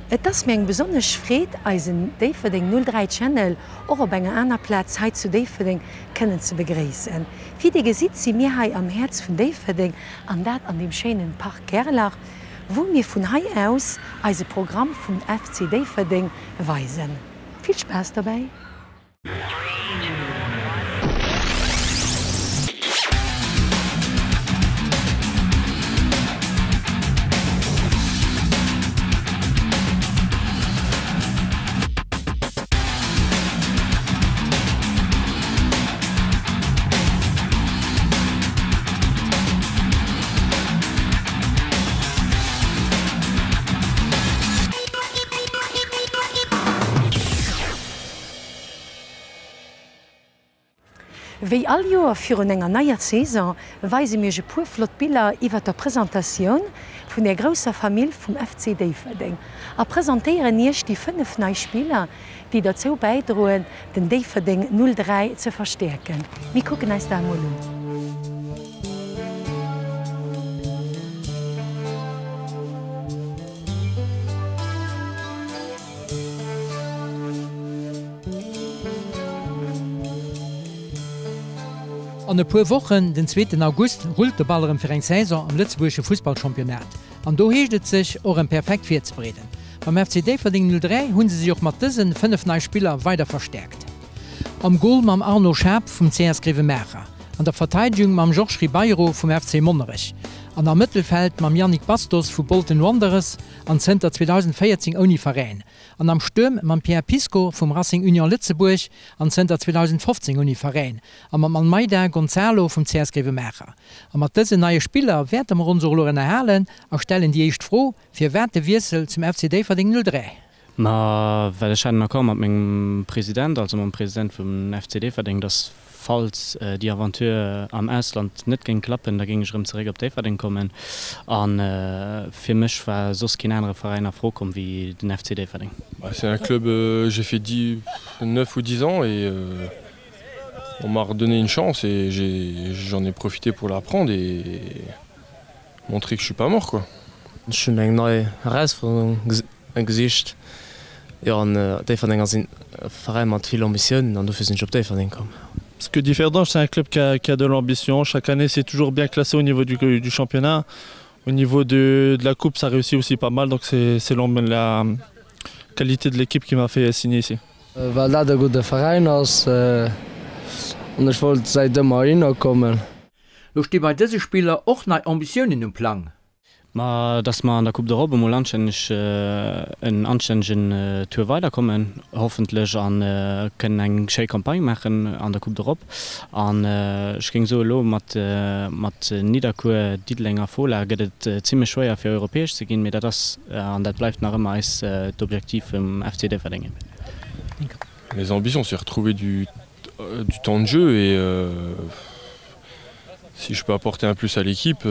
Et ass még besonnech Fréet als en Déiferding 03 Channel och op enger aner Platz heit zu Déiferding kënnen ze begréessen. Wie de gesit si mir hai am Herz vun Déiferding an dat an dem Schenen Park Gerlach, wo mir vun Hai aus als e Programm vum FC Déiferding weisen. Viel Spaß dabei! Wéi all Joer fir un enger naier Saison weise mir je puer Flottbiller iwwer der Präsentatioun vun der grosser Famill vum FC Déiferding. A präsentéieren niech die 5 neii Spieler, die dazu beidroen, den Déiferding 03 ze verstärken. Wie kucken eis da mal un? An e puer Wochen den 2. August rullt de Ballerem fir eng Saison am Lützeburgsche Fußballchampionat. An do heeschtet sech och en perfekt fir ze breden. Beim FC Déiferding 03 hunn se sich och mat dëssen 5 neii Spieler weiter verstärkt. Am Goal mam Arno Schaap vum CS Greve Mercher, an der Verteidigung mam Georges Ribeiro vum FC Monnerich, an am Mittelfeld mam Yannick Bastos vu Bolton Wanderers an Center 2014 Uni Verein, an am Sturm mam Pierre Pisco vum Racing Union Lützeburg an Center 2015 Uni Verein, an mam an Maida Gonzalo vum CS Greve Mercher. An mat dëse neie Spieler werd am Ronsoloren erhalen a stellen die echt froh fir Werte Wiesel zum FC Déiferding 03. Ma well scheinen kom mat mégem Präsident, also mam Präsident vum FC Déiferding, das falls die Aventur am Ausland net gin klappen, da ging ich zurück op Déiferding kommen an fir mech war sos kin enre Vereiner frohkom wie den FC Déiferding. C'est un club, j'ai fait 9 ou 10 ans et on m'a redonné une chance et j'en ai profité pour la prendre et montrer que je suis pas mort quoi. Schon eng neue Herausforderung gesicht. Ja, an Déiferding as un Verein mat viel Ambitionen, an dofir sind op Déiferding kom. Parce que Differdange, c'est un club qui a de l'ambition. Chaque année, c'est toujours bien classé au niveau du championnat. Au niveau de la coupe, ça réussit aussi pas mal. Donc c'est la qualité de l'équipe qui m'a fait signer ici. Weil da der gute Verein ist und ich wollte seit immer hinkommen. Lo steht bei diesen Spielern auch neue Ambitionen im Plan. Ma dats ma an der Coupe d'Europe mo anständig en anständigen Tour weiterkommen, hoffentlich an können eng Schekampagne machen an der Coupe d'Europe. Ich ging so lo mat Niederkur Diedlinger Fola gëtt ziemlich schwer fir europäisch ze gin, mir das an dat bleibt nach immer als d'Objektiv im FC Déiferding. Les ambitions, c'est retrouver du temps de jeu et si je peux apporter un plus à l'équipe.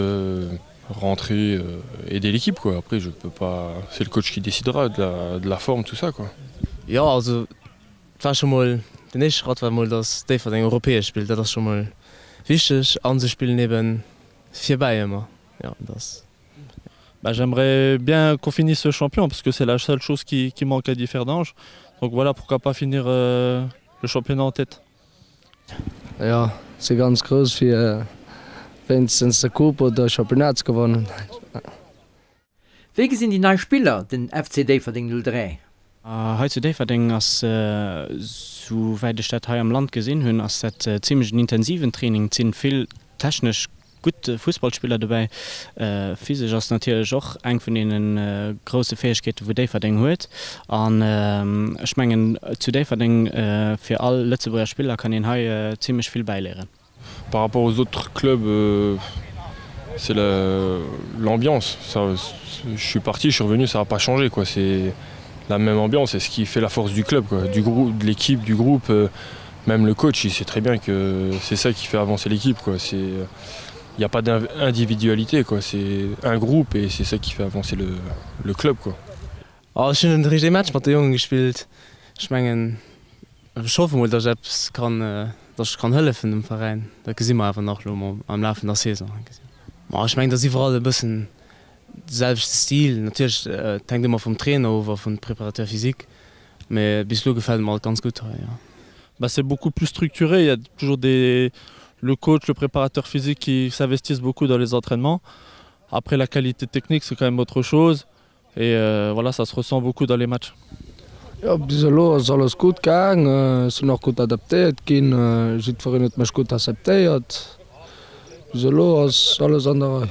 Rentrer, aider l'équipe quoi. Après je peux pas, c'est le coach qui décidera de la forme tout ça quoi. Ja, also war schon mal den nächste Schritt war mal das Déiferding europäisch spielt, das ist schon mal wichtig. Andere spielen neben 4 bei immer. Ja, das. J'aimerais bien qu'on finisse ce champion parce que c'est la seule chose qui manque à Differdange. Donc voilà, pourquoi pas finir le championnat en tête. Ja, c'est ganz groß für wenn es der Coupe oder Championnat gewonnen. Wege sind die neuen Spieler, den FC Déiferding 03? Heute Déiferding ass so weit Stadt am Land gesehen hunn ass ziemlich intensiven Training sind viel technisch gute Fußballspieler dabei. Physisch ass natürlich auch eng von denen große Fähigkeiten wo Déiferding huet. An schmengen zu Déiferding für alle Lützeburger Spieler kann den Hai ziemlich viel beilehren. Par rapport aux autres clubs, c'est l'ambiance. Je suis parti, je suis revenu, ça n'a pas changé. C'est la même ambiance, c'est ce qui fait la force du club, quoi. Du groupe, de l'équipe, du groupe. Même le coach, il sait très bien que c'est ça qui fait avancer l'équipe. Il n'y a pas d'individualité, c'est un groupe et c'est ça qui fait avancer le club. Oh, ich habe ein richtiges Match mit den Jungen gespielt. Ich hoffe mal, dass ich helfen dem Verein. Da sehen wir einfach noch am Laufe der Saison. Ich meine, dass sie vor allem ein bisschen selbst Stil natürlich denkt immer vom Trainer over von Präparateur Physik, mais bislo gefällt mal ganz gut. Ja. Bah, c'est beaucoup plus structuré, il y a toujours le coach, le préparateur physique qui s'investissent beaucoup dans les entraînements. Après la qualité technique c'est quand même autre chose et voilà, ça se ressent beaucoup dans les matchs. Ja, biselo ist alles gut gegangen, sind noch gut adaptiert, sieht verrinnet mech gut akzeptiert. Biselo ist alles andere.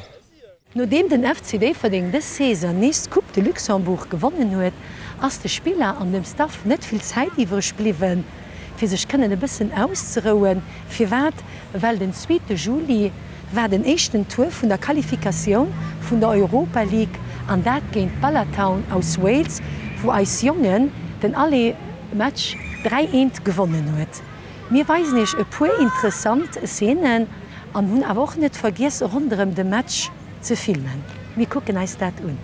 Nodem den FCD verding des Saison nächst Coupe de Luxemburg gewonnen huet, ass de Spieler an dem Staff net viel Zeit iwwerch bliwen, fir sech kënnen e bisssen auszurouen, fir wat, well den 2. Juli war den echten Tour vun der Qualifikation vun der Europa League an dat géint Ballatown aus Wales, wo eis Jungen den alle Match 3-1 gewonnen huet. Mir weisnech e puer interessant Szenen an hunn awer och net vergiss runm de Match zu filmen. Wir gucken uns das an.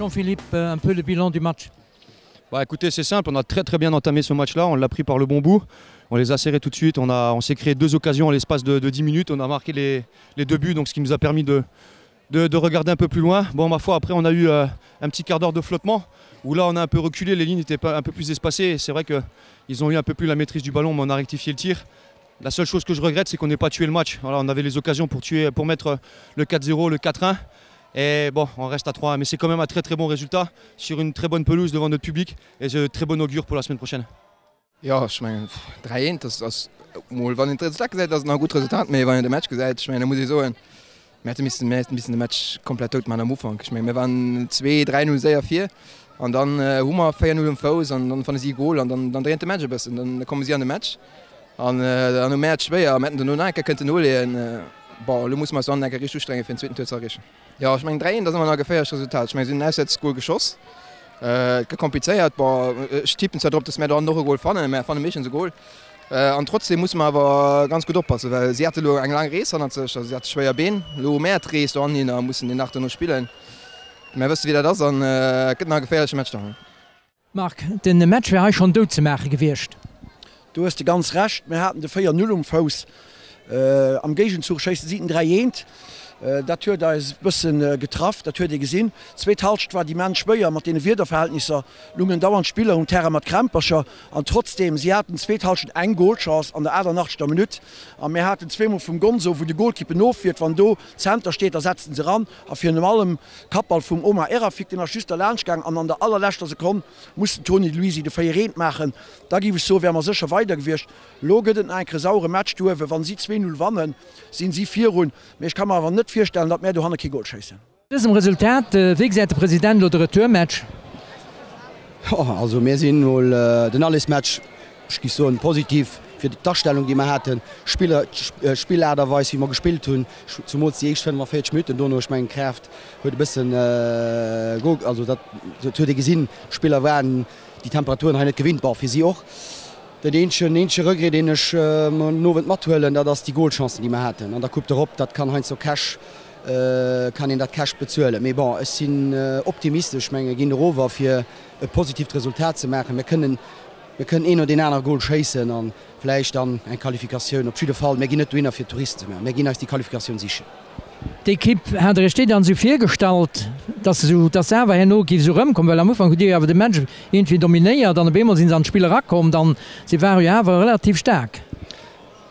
Jean-Philippe, un peu le bilan du match. Bah, écoutez, c'est simple, on a très bien entamé ce match-là, on l'a pris par le bon bout, on les a serrés tout de suite, on s'est créé 2 occasions à l'espace de 10 minutes, on a marqué les 2 buts, donc ce qui nous a permis de regarder un peu plus loin. Bon, ma foi, après on a eu un petit quart d'heure de flottement, où là on a un peu reculé, les lignes étaient un peu plus espacées, c'est vrai qu'ils ont eu un peu plus la maîtrise du ballon, mais on a rectifié le tir. La seule chose que je regrette, c'est qu'on n'ait pas tué le match. Voilà, on avait les occasions pour mettre le 4-0, le 4-1. Et bon, on reste à 3, mais c'est quand même un très bon résultat sur une très bonne pelouse devant notre public et c'est très bon augure pour la semaine prochaine. Ja, ich meine 3-1, das wann den Resultat gesagt, das ist ein gutes Resultat, aber wenn der Match gesagt, ich meine, muss ich sagen, wir hatten ein bisschen Match komplett tot am Anfang. Ich meine, wir waren 2-3-0 sehr 4 und dann haben wir 4-0 im Faus und dann fanden sie Goal und dann dreht der Match ein bisschen, dann kommen sie an den Match. Und dann Match schwer, wir hätten nur noch könnte null Bon, du muss man so richtig streng für den zweiten Tor zu erreichen. Ja, ich meine 3, das ist immer noch ein gefährliches Resultat. Ich meine, sie sind jetzt gut geschossen. Kompliziert, aber ich tippe zwar drauf, dass wir da noch ein Goal fahren, wir fahren ein bisschen so Goal. Und trotzdem muss man aber ganz gut aufpassen, weil sie hatte eine lange Race, sie hat schwer Bein, mehr Drehs da an, mussten die Nacht noch spielen. Wir wissen wieder das, dann gibt es ein gefährliches Match da. Marc, den Match wäre schon dort zu machen gewesen. Du hast ganz recht, wir hatten den 4-0 um Faus. Am Gegenzug scheiße sie 3-1. Dat hue da is bëssen getraff, dat hue de gesinn. Zweethalcht war die Mann speier mat de Wiederverhältnisser lungen dauernd Spieler und Terra mat Krempercher an trotzdem sie hatten zweethalschen eng Goldchance an der Äder nach der Minute. Am mir hat zweimal vum Gonzo, wo de Goldkippe nofir, wann do Center steht, da setzen sie ran. A fir normalem Kapal vum Oma Ärer fi den der schüster Lerngang an der allerlächter se kom mussten Toni Luisi de Feierent machen. Da gi es so wärmer sicher weitergewircht. Loge den en saure Matchstuwe, wann sie 2-0 wannen, sind sie 4 run. Ich kann aber net stellen, dat mehr du han Gold scheiße. Das im Resultat wie der Präsident oder Tourmatch? Also mir sinn wohl den alles Match so positiv für die Darstellung, die man hatten. Spielerderweis wie man gespielt hun zum Schmten don ich mein Kräft hue bisschen also dat gesinn Spieler werden die Temperaturen ha net gewinnbar für sie auch. Den Rückgre den ich no matuellen, dats die Goldchancen die man hatten. An der guckt op, dat kann hein so Cash kann in dat Cash bezuelen. Me bon, es sind optimistisch Menge gin Rover fir e positivt Resultat zu machen. Wir können en oder den einer Gold chasen an vielleicht dann en Qualifikation op Fall gin net Winner fir Touristen mehr. Gin als die Qualifikation sich. Die Kipp hat steht an so viel gestalt, dass so das selber hin no so rumkommen, weil am Anfang aber de Menschen irgendwie dominiert, dann immer sind an Spieler rakommen, dann sie waren ja relativ stark.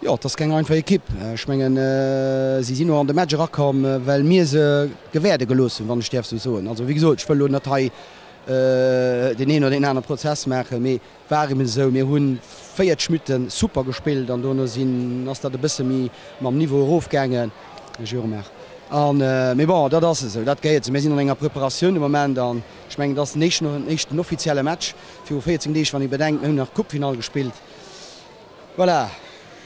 Ja, das ging einfach Kipp. Ich meine, sie sind nur an der Match rakommen, weil mir se Gewerde gelossen, wann sterfst du so. Also wie gesagt, ich will nur den einen oder den anderen Prozess machen, aber waren so, wir haben 4 Schmitten super gespielt, und dann sind das ein bisschen am Niveau hochgegangen. Mais bon, dat so. Dat geht so. Wir sind an enger Präparation im Moment an ich mein, das nicht ein offizielle Match für 14 Dich, wann ich bedenke nach Cupfinal gespielt. Voilà.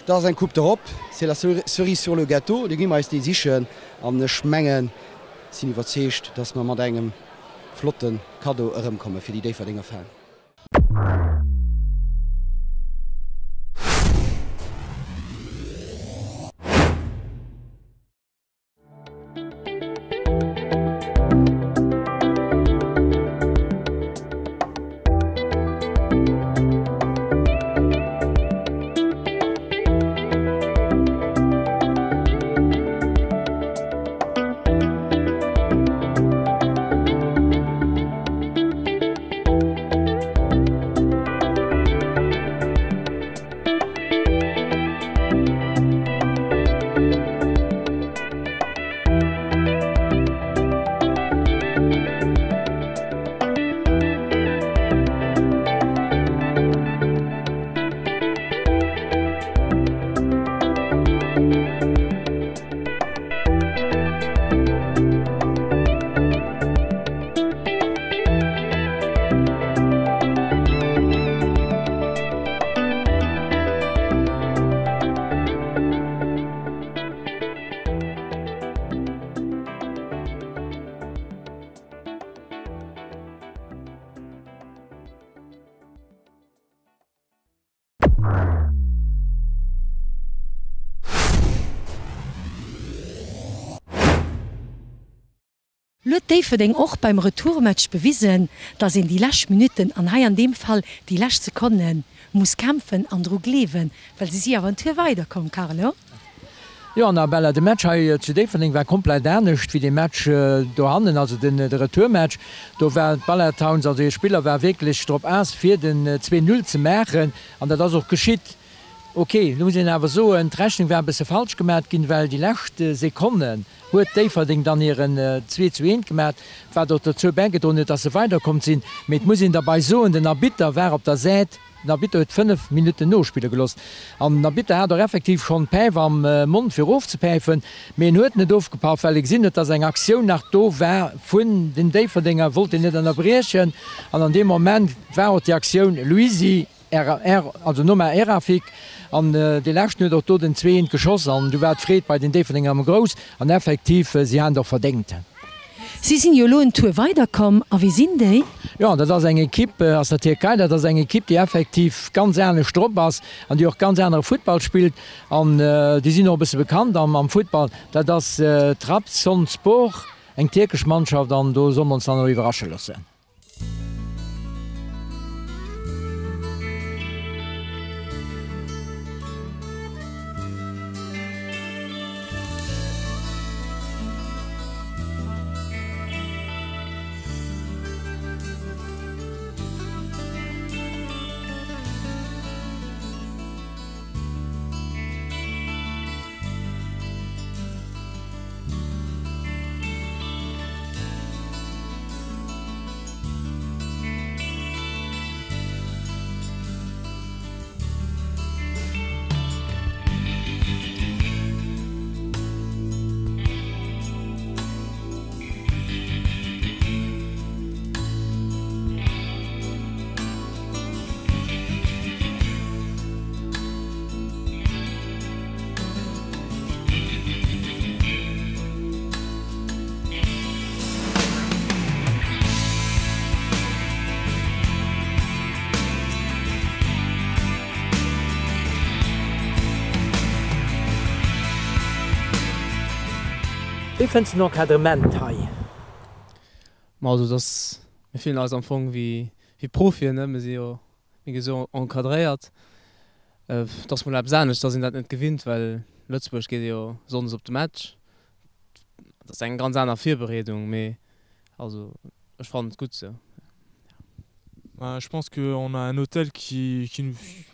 Das ist ein Coupe d'Europe, c'est la cerise sur le gâteau, die gimmer die sichchen an Schmengen sind überzecht, dass man mat engem flotten Kado kommen für die Dverdinger Fan. Lot Daverding och beim Retourmatch bewiesen, dass in die Lachminuten an Hai an dem Fall die Lach ze konnen, muss kämpfen an Druck lewen, weil sie Aventur weiterkommen, Carlo. Ja, Bella, de Match zu Daverding war komplett ernstcht wie de Match do handen, also den Retourmatch. Do war Ballertowns, also die Spieler war wirklich trop ass fir den 2-0 ze mechen, an dat das auch geschiet. Okay, nu sinn awer so en Trechning wär bese falsch gemerk ginn, well die lächte Sekunden huet Daverding dann ihren 2-1 gemerk, war dort dazu beigedonet, dat se weiterkommt sinn. Met muss dabei so den Erbieter wär op der Säit, Nabiter huet 5 Minuten Nospiele gelost. Am Nabiter hat er effektiv schon Päiw am Mund fir ofzepéifen, méi huet net doofgepaart, well ik sinnet, dats eng Aktiun nach do wär vun den Daverdinger wollt net an erbreechen. An dem moment wär die Aktiun Louisi also nommer Erafik an de Lächt doch do den 2 geschoss an. Du wär réet bei den Daverdinger am Gros an effektiv sie han doch verdenkt. Sie sind jo loen Tour weiterkom, a wie sinn déi? Ja, dat ass eng Kippe ass der Türkei, dat ass eng Kipp, die effektiv ganz erne Stropp ass, an die auch ganz ernstner Football spielt, an die sind noch bisse bekannt am Football, dat das Trabzonspor eng türkisch Mannschaft an do sommer uns dann überraschen lassen. Wie findest du noch Kadrement hai? Also das wir fühlen als Anfang wie Profi, ne? Wir sind ja wie so enkadriert. Das man sein ist, dass sie das nicht gewinnt, weil Lützburg geht ja sonst auf das Match. Das ist eine ganz andere Vorbereitung, mais also ich fand es gut so. Je pense qu'on a un hôtel qui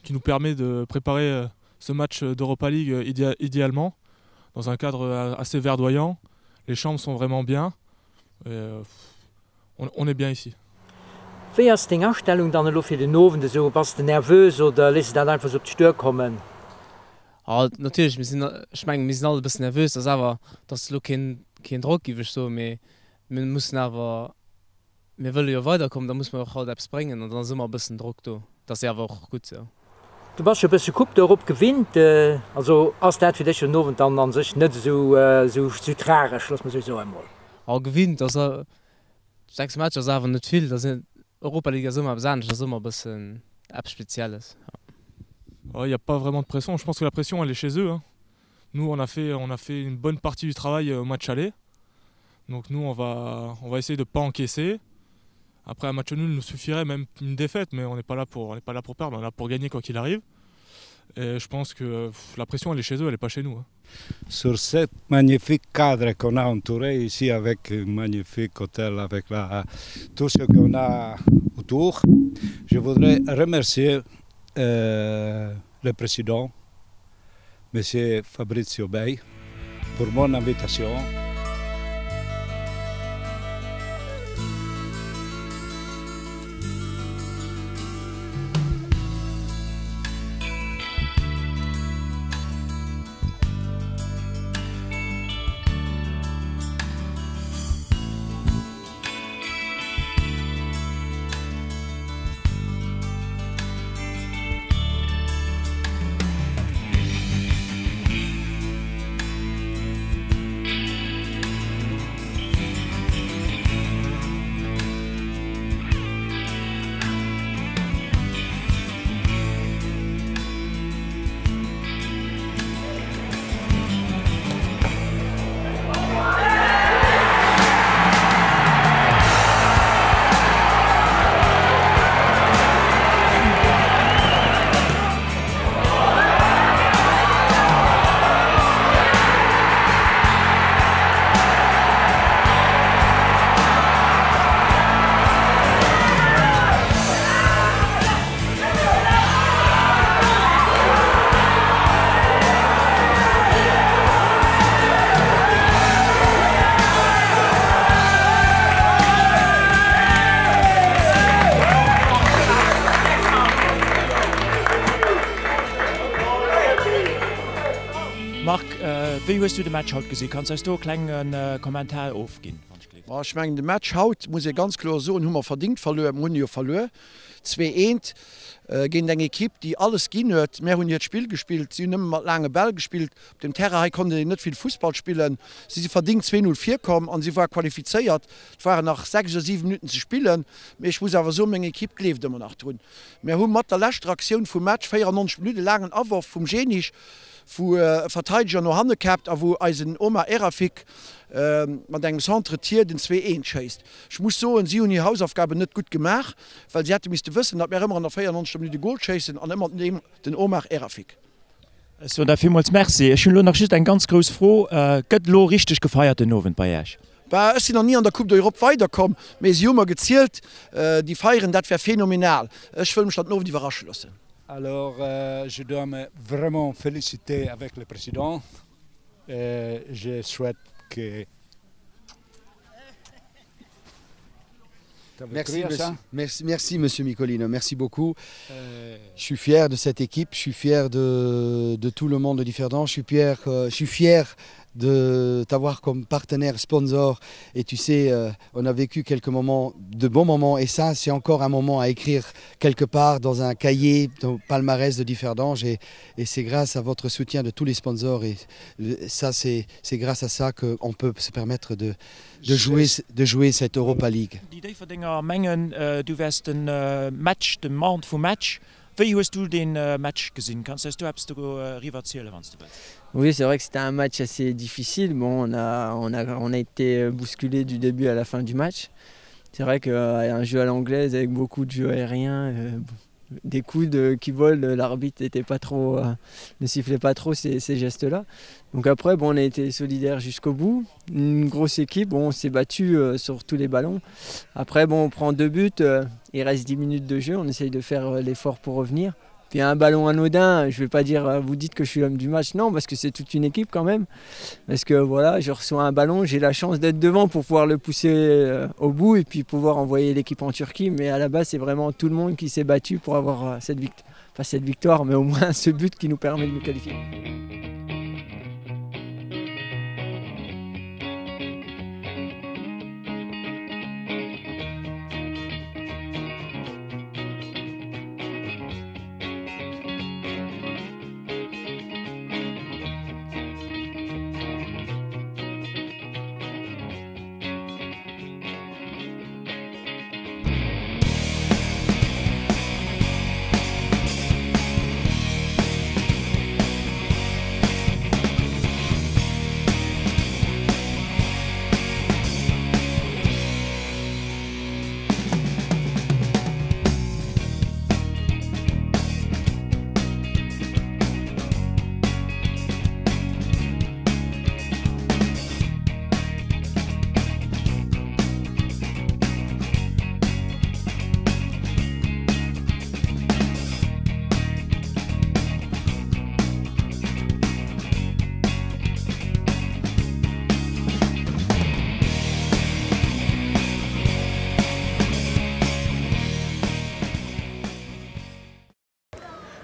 nous permet de préparer ce match d'Europa League idéalement, dans un cadre assez verdoyant. Les chambres sont vraiment bien. On est bien ici. Wie ist die Ausstellung dann noch für den Abend? So, bist du nervös oder lässt du dann einfach so auf die Tür kommen? Ja, natürlich, wir sind alle ein bisschen nervös, aber das ist kein Druck, so, wir müssen aber, wir wollen ja weiterkommen, da muss man auch halt etwas bringen und dann sind wir ein bisschen Druck da. Das ist ja auch gut so. Du hast schon ein bisschen Coupe d'Europe gewinnt, also als das für dich schon Abend dann an sich nicht so tragisch, lass man so einmal. Ja, gewinnt, also 6 Matches ist einfach nicht viel, das sind Europa League ist immer besonders, das ist immer ein bisschen etwas Spezielles. Il n'y a pas vraiment de pression, je pense que la pression elle est chez eux. Hein. Nous on a fait une bonne partie du travail au match aller. Donc nous on va essayer de ne pas encaisser. Après un match nul nous suffirait, même une défaite, mais on n'est pas là pour perdre, on est là pour gagner quoi qu'il arrive. Et je pense que la pression elle est chez eux, elle n'est pas chez nous. Hein. Sur ce magnifique cadre qu'on a entouré ici avec un magnifique hôtel, avec tout ce qu'on a autour, je voudrais remercier le président, M. Fabrizio Bei, pour mon invitation. Marc, wie hast du den Match heute gesehen? Kannst du einen kleinen Kommentar aufgehen? Ich meine, den Match haut muss ich ganz klar so, haben wir verdient verloren, haben wir verloren. 2-1 gegen eine Equipe, die alles gehen hat. Wir haben jetzt Spiel gespielt, sie haben immer lange Ball gespielt. Auf dem Terrain konnten sie nicht viel Fußball spielen. Sie sind verdient 2-0 kommen und sie war qualifiziert. Es waren nach 6 oder 7 Minuten zu spielen. Ich muss aber so eine Equipe gelebt immer noch tun. Wir haben mit der letzten Aktion vom Match 94 Minuten lang einen Abwurf vom Genisch, wo Verteidiger noch Hände gehabt, wo ein Oma Erafik man engem Centretier den 2-1 scheißt. Ich muss so und sie und die Hausaufgabe nicht gut gemacht, weil sie hätte müsste wissen, dass wir immer an der 94 Minuten Goal chasen und immer neben den Oma Erafik. So, da vielmals merci. Ich habe noch ein ganz groß froh, geht lo richtig gefeiert den Abend bei euch? Ich sind noch nie an der Coupe d'Europe weiterkommen, aber sie haben mir gezielt, die feiern, das wäre phänomenal. Ich will mich dann noch die überraschen lassen. Alors, je dois me vraiment féliciter avec le président. Je souhaite que... Merci, monsieur Micolino, merci beaucoup. Je suis fier de cette équipe, je suis fier de tout le monde de Differdan, je suis fier de t'avoir comme partenaire sponsor et tu sais on a vécu quelques moments de bons moments et ça c'est encore un moment à écrire quelque part dans un cahier dans le palmarès de Differdange et c'est grâce à votre soutien de tous les sponsors et ça c'est grâce à ça qu'on peut se permettre de jouer cette Europa League. Die Differdinger mengen du wärst ein Match den Mount vom Match. Wie hast du den Match gesehen? Kannst du rivaliser? Oui, c'est vrai que c'était un match assez difficile. Bon, on a été bousculé du début à la fin du match. C'est vrai qu'un jeu à l'anglaise avec beaucoup de jeux aériens, des coups qui volent, l'arbitre ne sifflait pas trop ces gestes-là. Donc après, bon, on a été solidaires jusqu'au bout. Une grosse équipe, bon, on s'est battu sur tous les ballons. Après, bon, on prend 2 buts, il reste 10 minutes de jeu, on essaye de faire l'effort pour revenir. Puis un ballon anodin, je ne vais pas dire vous dites que je suis l'homme du match, non, parce que c'est toute une équipe quand même. Parce que voilà, je reçois un ballon, j'ai la chance d'être devant pour pouvoir le pousser au bout et puis pouvoir envoyer l'équipe en Turquie. Mais à la base, c'est vraiment tout le monde qui s'est battu pour avoir cette victoire, mais au moins ce but qui nous permet de nous qualifier.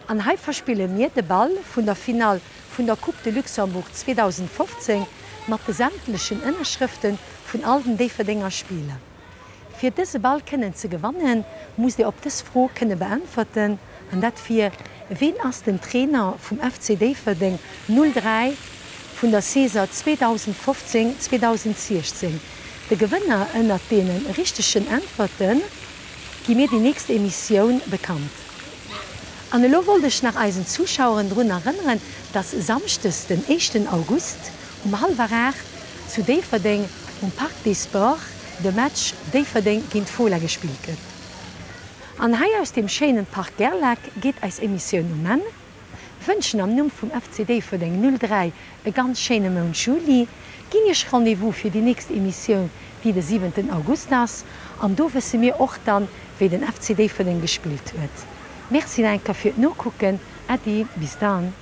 An Haifa spiele mir de Ball vun der Final vun der Coupe de Luxembourg 2015 mat de sämtlichen Innerschriften vun alten Differdinger Spiele. Für diese Ball kennen ze gewannen, muss op dis Froh kënne beantworten an dat fir wen ass den Trainer vom FC Differding 03 vun der Saison 2015-2016. De Gewinner ënner denen richtigen Antworten gi mir die nächste Emission bekannt. An lo wolltech nach eisen Zuschauern run erinnern, dass samstes den 1. August halb zu Differding Parc des Sports de Match Differding ginint Fola gespielt gët. An Hai aus dem Schenen Park Gerlach geht als Emission Mann, wünschen am Numm vom FC Differding 03 e ganz schöne Monat Juli, ginech Rendevous für die nächste Emission wie den 7. August ass, an do wisse mir och dann, wie den FC Differding gespielt huet. Merci danke für no gucken. Adi, bis dann.